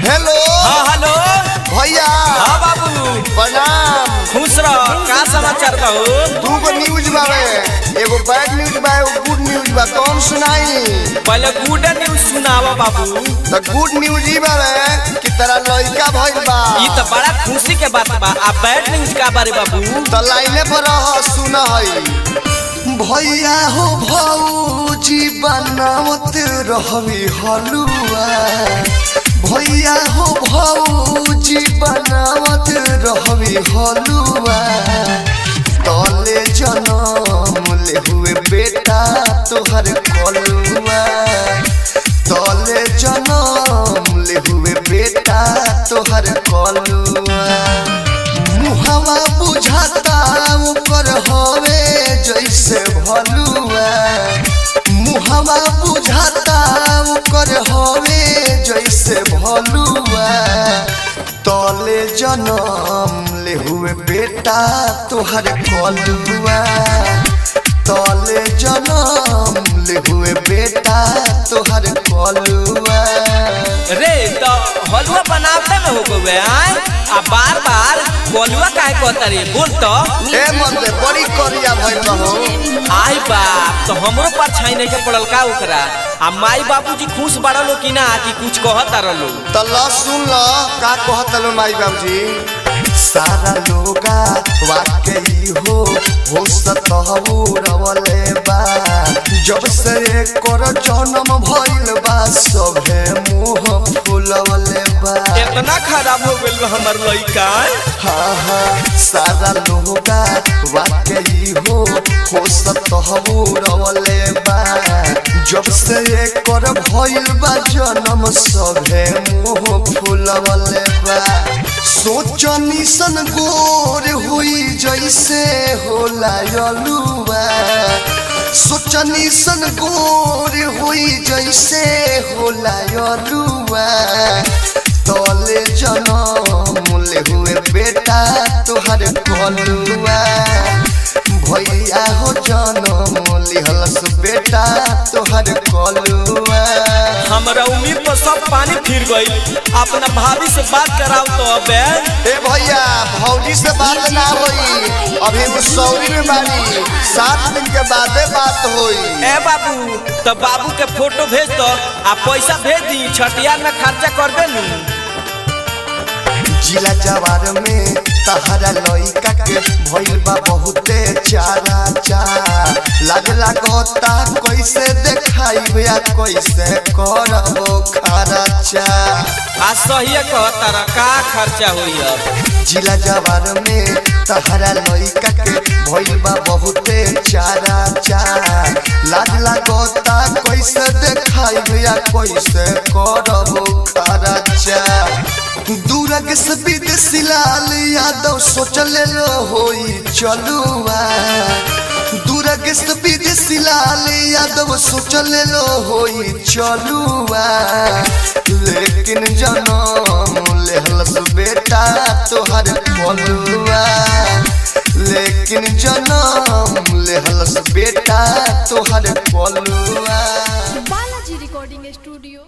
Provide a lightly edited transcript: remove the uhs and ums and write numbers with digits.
Hello. हाँ hello भैया। हाँ बाबू प्रणाम। खुश रहो। का समाचार बहू? दूगो न्यूज बावे, एगो बैड न्यूज बा एगो गुड न्यूज बा, कौन सुनाई? पहले गुड न्यूज सुनावा बाबू। तो गुड न्यूज ही बावे कि तेरा लड़का भइल बा। ये तो बड़ा खुशी के बात बा। आ बैड न्यूज का बारे बाबू? तो लाइने पर रह सुन हई। भैया हो भौजी बनावत रहवी हलुआ, भैया हो भौजी बनावत रहवी हलुआ, तले जनम ले हुए बेटा तोहर कलुआ, तले जनम ले हुए बेटा तोहर कलुआ, मुहवा बुझाता ऊपर हवे जैसे भलुआ, मुहवा बुझाता ऊपर हवे जैसे भलुआ, तले जनम ले हुए बेटा तोहर कलुआ, तले जनम ले हुए बेटा तोहर कलुआ। रे तो हलवा बनाते में हो गए आए आ बार बार बोलुआ काहे कहता रे? बोल तो। ए मर्दे बड़ी करिया भइल रहो। आई बाप तो हमरो पर छाई नहीं के पड़ल का ओकरा? आ माई बाबूजी खुश बड़ा लो कि ना कि कुछ कहता रलो? तो ल सुन ल का कहत लो माई बाबूजी। सारा लोगा वाकई हो सतहु रवले बा, जब से कर जन्म भइल बा सभे मुंह फुलवले बा। इतना खराब हो गइल हमर लइका। हाँ हाँ सारा लोगा वाकई हो सतहु रवले बा, जब से कर भइल बा जन्म सभे मुंह फुलवले बा। सोचनी सन गोर हुई जैसे होला यलुआ, सोचनी सन गोर हुई जैसे होला यलुआ, तले जनम ले हुए बेटा तोहर कलुआ, भैया हो जनम लिहलस बेटा तोहर कलुआ। हमरा उम्मीद पर सब पानी फिर गई। अपना भाभी से बात कराओ तो अबे। ए भैया भौजी से बात ना होई, अभी मुसौरी में बानी, 7 दिन के बादे बात होई। ए बाबू तो बाबू के फोटो भेज दो आ पैसा भेज दी, छठिया में खर्चा कर दे नू। जिला जवार में तहरा लइका के भइल बा बहुते चारा चार, लाज लागता कैसे देखाई भैया कैसे करबो खर्चा। आ सही कहता रा का खर्चा होई अब? जिला जवार में तहरा लइका के भइल बा बहुते चारा चार, लाज लागता कैसे देखाई भैया कैसे करबो खर्चा। दूरग से विदेशी लाल यादव सोचले लो होई चलुआ, दूरग से विदेशी लाल यादव सोचले लो होई चलुआ, लेकिन जनम लेहलस बेटा तोहर कलुआ, लेकिन जनम लेहलस बेटा तोहर कलुआ। Balaji recording studio.